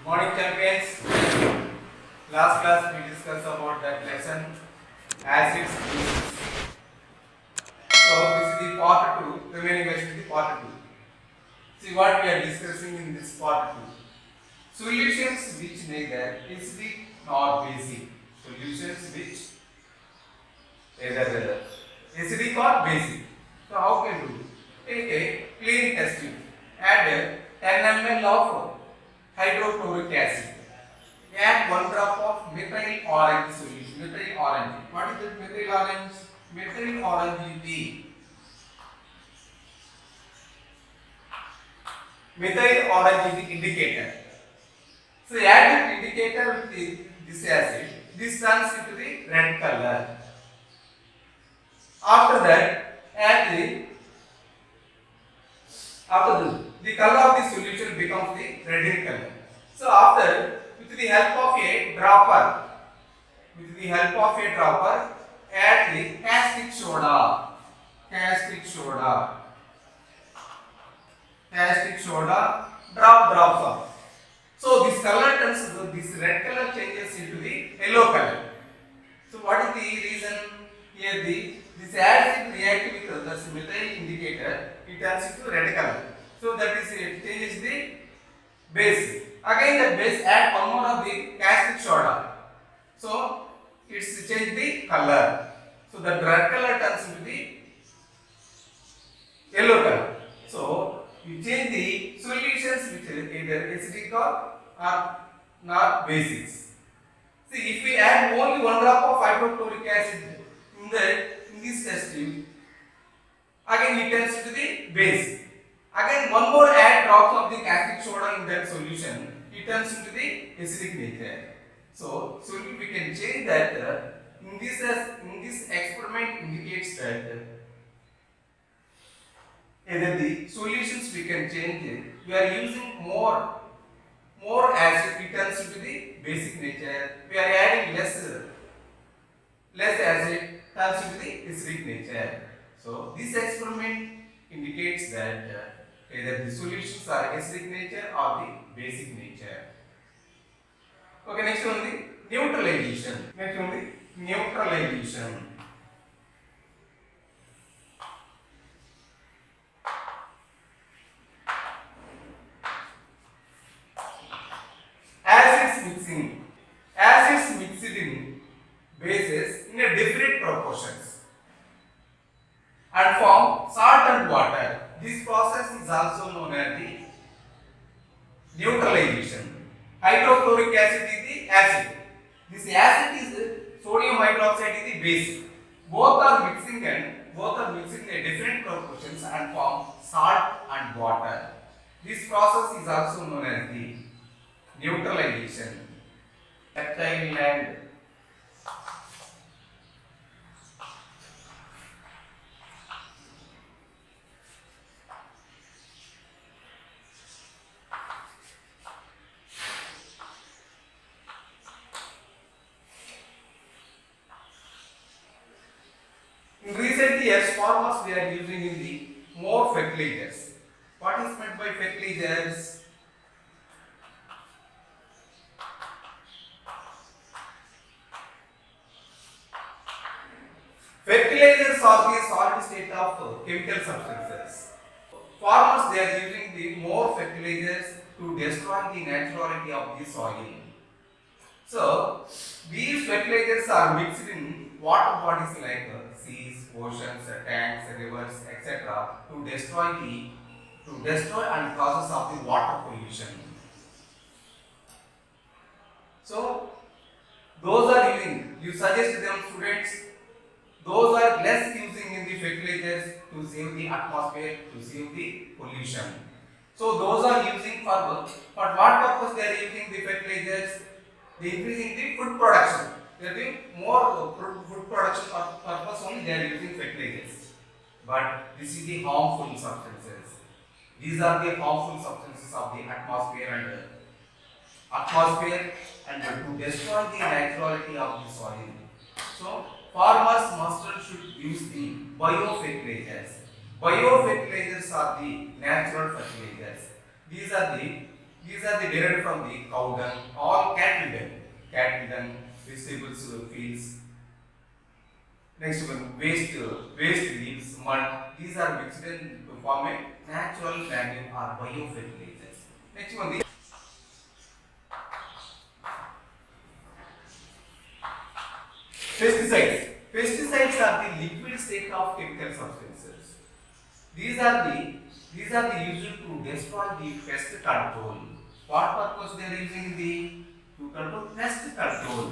Morning champions. Last class we discussed about that lesson acids. So this is the part 2. Remaining rest is the part 2. See what we are discussing in this part 2. Solutions which neither acidic nor basic. Solutions which either acidic or basic. So how can do? Take a clean test tube. Add 10 ml of hydrochloric acid. Add 1 drop of methyl orange solution. Methyl orange. What is it? Methyl orange? Methyl orange is the methyl orange is the indicator. So add the indicator with this acid. This turns into the red color. After that, add the color of the solution becomes the red in color. So after, with the help of a dropper, add the caustic soda. Drops of. So this color turns, this red color changes into the yellow color. So what is the reason here? This acid reacts with the methyl indicator, it turns into red color. So that is it changes the base. Again the base add one more of the caustic soda. So it's change the color. So the red color turns into the yellow color. So you change the solutions which are either acidic or not basics. See, if we add only 1 drop of hydrochloric acid in this test tube, again it turns to the base. Again one more add drops of the caustic soda in that solution, it turns into the acidic nature. So we can change that in this experiment indicates that either the solutions we can change it. We are using more acid, it turns into the basic nature. We are adding less acid, turns into the acidic nature. So this experiment indicates that either the solutions are acidic nature or the basic nature. Okay, next one the neutralization. Acids mixed in bases in a different proportions and form salt and water. This process is also known as the neutralization. Hydrochloric acid is the acid. This acid is the sodium hydroxide is the base. Both are mixing in different proportions and form salt and water. This process is also known as the neutralization. Tactile and in recent years, farmers we are using in the more fertilizers. What is meant by fertilizers? Fertilizers are the solid state of chemical substances. Farmers they are using the more fertilizers to destroy the naturality of the soil. So these fertilizers are mixed in water bodies like seas, oceans, tanks, rivers, etc. to destroy and causes of the water pollution. So those are using, you suggest them students, those are less using in the fertilizers to save the atmosphere, to save the pollution. So those are using for what purpose they are using the fertilizers? They increasing the food production. They are doing more food production purpose only they are using fertilizers. But this is the harmful substances. These are the harmful substances of the atmosphere and to destroy the naturality of the soil. So farmers must should use the biofertilizers. Biofertilizers are the natural fertilizers. These are the These are the derived from the cow dung, all cattle dung, vegetables fields. Next one, waste leaves, mud. These are mixed in to form a natural manure or biofertilizers. Next one, the pesticides. Pesticides are the liquid state of chemical substances. These are the used to destroy the pest control. What purpose they are using to control pest control?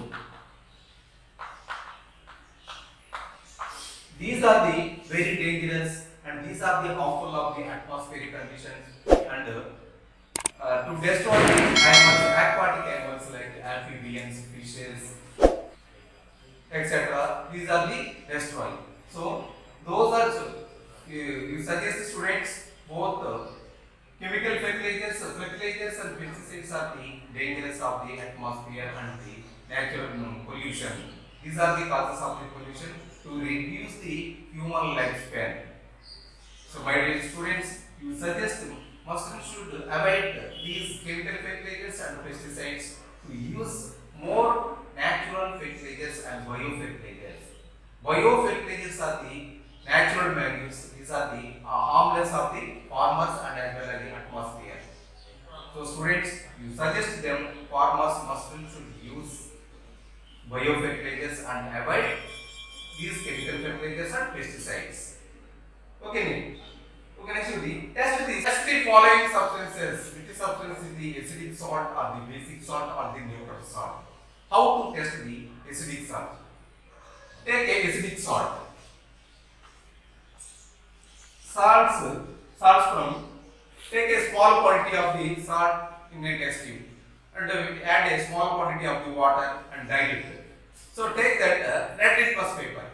These are the very dangerous and these are the harmful of the atmospheric conditions and to destroy the animals, aquatic animals like amphibians, fishes, etc. These are the destroy. So those are you suggest students both chemical fertilizers and pesticides are the dangerous of the atmosphere and the natural pollution. These are the causes of the pollution to reduce the human lifespan. So my dear students, you suggest must should avoid these chemical fertilizers and pesticides to use more natural fertilizers and biofertilizers. Biofertilizers are the natural manures. These are the harmless of the farmers and as well as the atmosphere. So students, you suggest them farmers should use biofertilizers and avoid these chemical fertilizers and pesticides. Okay, next we test the following substances. Which substance is the acidic salt or the basic salt or the neutral salt? How to test the acidic salt? Take a acidic salt. Salts from, take a small quantity of the salt in a test tube and add a small quantity of the water and dilute it. So take that red litmus paper.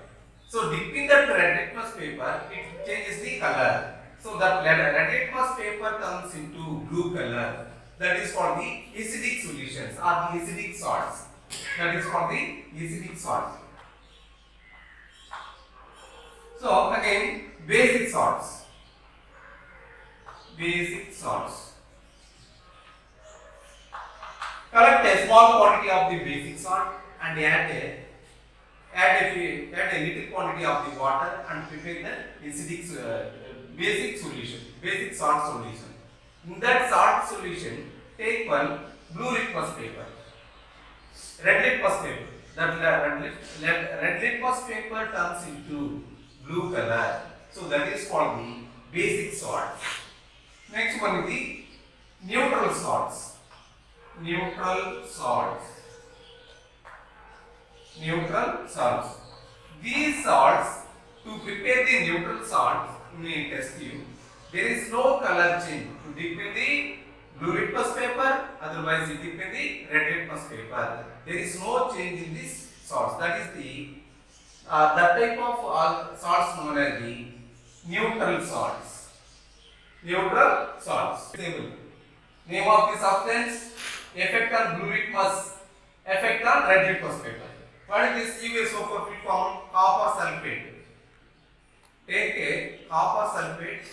So dipping that red litmus paper, it changes the color. So that red litmus paper turns into blue color. That is called the acidic solutions or the acidic salts. That is called the acidic salts. So again, basic salts. Basic salts. Collect a small quantity of the basic salt and add a little quantity of the water and prepare the acidic basic solution, basic salt solution. In that salt solution, take one blue litmus paper, red litmus paper. That red litmus paper turns into blue color. So that is called the basic salt. Next one is the neutral salts. Neutral salts. Neutral salts. These salts, to prepare the neutral salts in a test tube, there is no color change. To dip in the blue litmus paper, otherwise you dip in the red litmus paper. There is no change in these salts. That is the that type of salts known as the neutral salts. Neutral salts. Name of the substance, effect on blue litmus, effect on red litmus paper. What is this UaSO4 form? Copper sulfate. Take a copper sulfate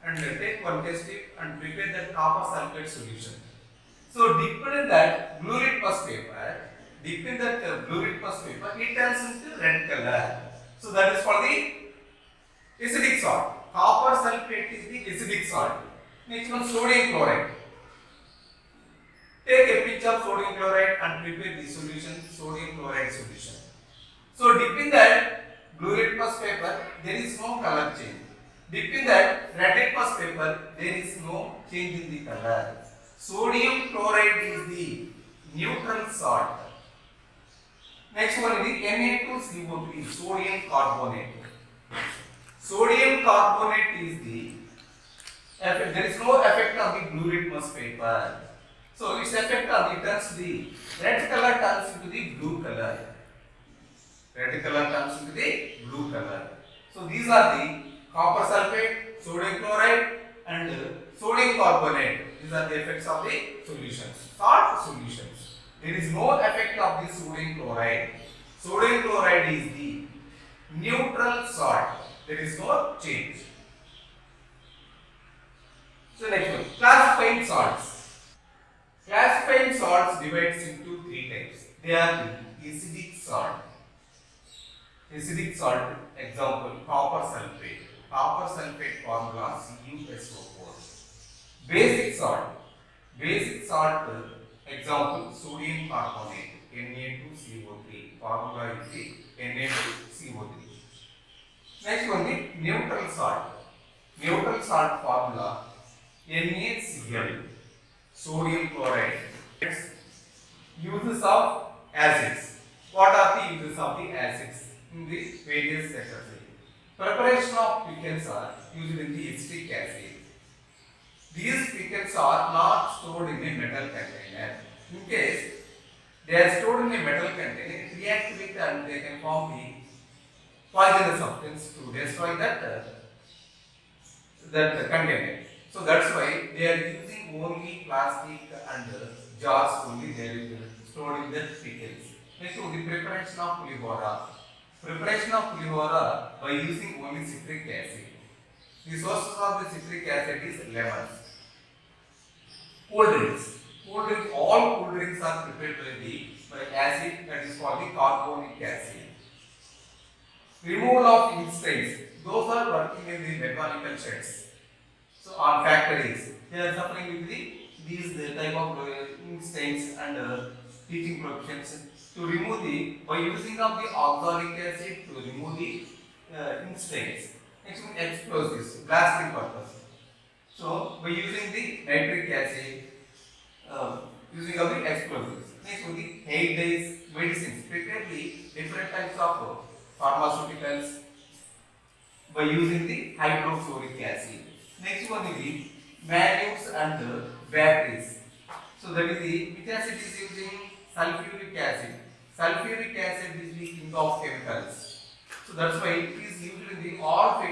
and take one test tube and prepare that copper sulfate solution. So dip in that blue litmus paper, it turns into red color. So that is called the acidic salt. Copper sulfate is the acidic salt. Next one, sodium chloride. Take a pinch of sodium chloride and prepare the solution, sodium chloride solution. So dip in that blue litmus paper, there is no color change. Dip in that red litmus paper, there is no change in the color. Sodium chloride is the neutral salt. Next one is the Na2CO3, sodium carbonate. Sodium carbonate is the effect. There is no effect on the blue litmus paper. So its effect on it turns the red color turns into the blue color. Red color turns into the blue color. So these are the copper sulfate, sodium chloride, and sodium carbonate. These are the effects of the solutions. Salt solutions. There is no effect of the sodium chloride. Sodium chloride is the neutral salt. There is no change. So next one, classifying salts. salts divides into three types. They are the acidic salt. Acidic salt, example, copper sulfate. Copper sulfate formula CuSO4. Basic salt. Basic salt, example, sodium carbonate, Na2CO3. Formula is the Na2CO3. Next one, the neutral salt. Neutral salt formula NaCl. Sodium chloride. Uses of acids. What are the uses of the acids in the various sectors? Preparation of pickles are used in the acetic acid. These pickles are not stored in a metal container. In case they are stored in a metal container, it reacts with and they can form the poisonous substance to destroy that container. So that's why they are using only plastic and jars only. They are stored in the pickles. Next, the preparation of pulihora. Preparation of pulihora by using only citric acid. The sources of the citric acid is lemons. Cold drinks. Cold drinks. All cold drinks are prepared by acid, that is called the carbonic acid. Removal of ink stains. Those are working in the mechanical sheds. So on factories, they are suffering with these type of ink stains and teaching professions. To remove by using of the oxalic acid to remove the ink stains. Next one, explosives, blasting purpose. So by using the nitric acid, using of the explosives. Next one, the hair dyes, medicines, particularly different types of pharmaceuticals by using the hydrofluoric acid. Next one is the manures and batteries. So that is the which acid is using sulfuric acid. Sulfuric acid is the king of chemicals. So that's why it is used in the all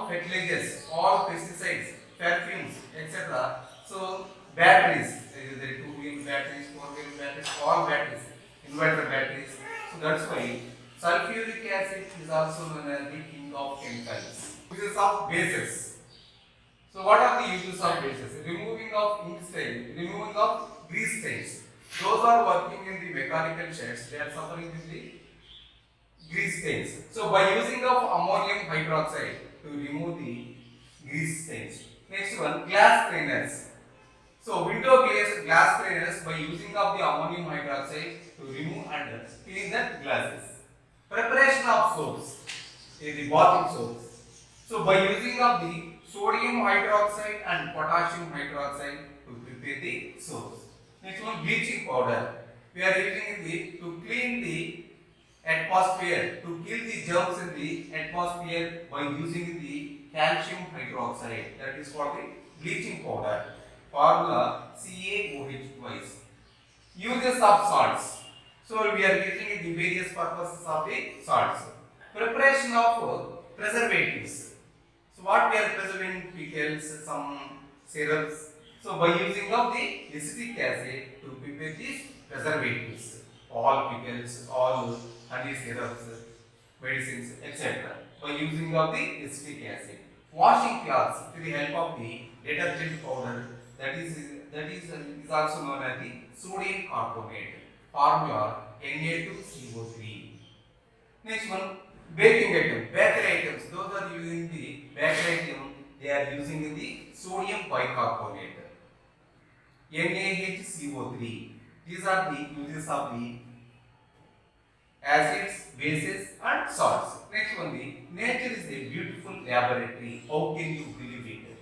fertilizers, all pesticides, perfumes, etc. So batteries, there are 2-wheel batteries, 4-wheel batteries, all batteries, inverter batteries. So that's why sulfuric acid is also known as the king of chemicals. Uses of bases. So what are the uses of bases? Removing of ink stain, removing of grease stains. Those are working in the mechanical sheds. They are suffering with the grease stains. So by using of ammonium hydroxide to remove the grease stains. Next one, glass cleaners. So window glass cleaners by using of the ammonium hydroxide to remove and clean the glasses. Preparation of soaps, the bathing soaps. So by using of the sodium hydroxide and potassium hydroxide to prepare the soaps. Next one, bleaching powder. We are using it to clean the atmosphere, to kill the germs in the atmosphere by using the calcium hydroxide. That is called the bleaching powder. Formula CaOH twice. Uses of salts. So we are using it in various purposes of the salts. Preparation of preservatives. So what we are preserving? Pickles, some syrups. So by using of the acetic acid to prepare these preservatives, all pickles, all honey syrups, medicines, etc. By using of the acetic acid. Washing cloths with the help of the detergent powder, that is also known as the sodium carbonate. Formula Na2CO3. Next one, baking item, bakery items. Those are using the bakery item. They are using in the sodium bicarbonate. NaHCO3. These are the uses of the acids, bases and salts. Next one, the nature is a beautiful laboratory. How can you believe it?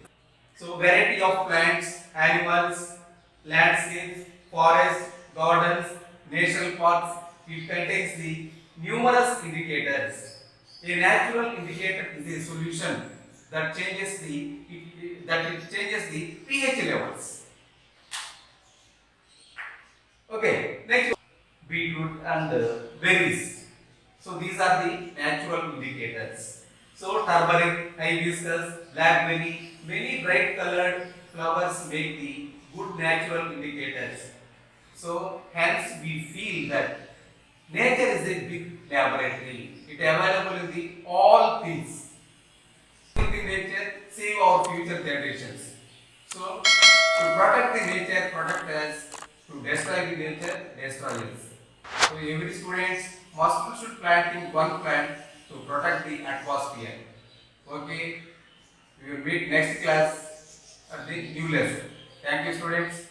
So variety of plants, animals, landscapes, forests, gardens, national parks. It contains the numerous indicators. A natural indicator is a solution that changes the pH levels. Okay, next, beetroot and berries. So these are the natural indicators. So turmeric, hibiscus, blackberry, many bright colored flowers make the good natural indicators. So hence we feel that nature is a big laboratory. It is available in the all things. In the nature, save our future generations. So to protect the nature, protect us, to to destroy the nature destroyers. So every student must should planting one plant to protect the atmosphere. Okay, we will meet next class at the new lesson. Thank you, students.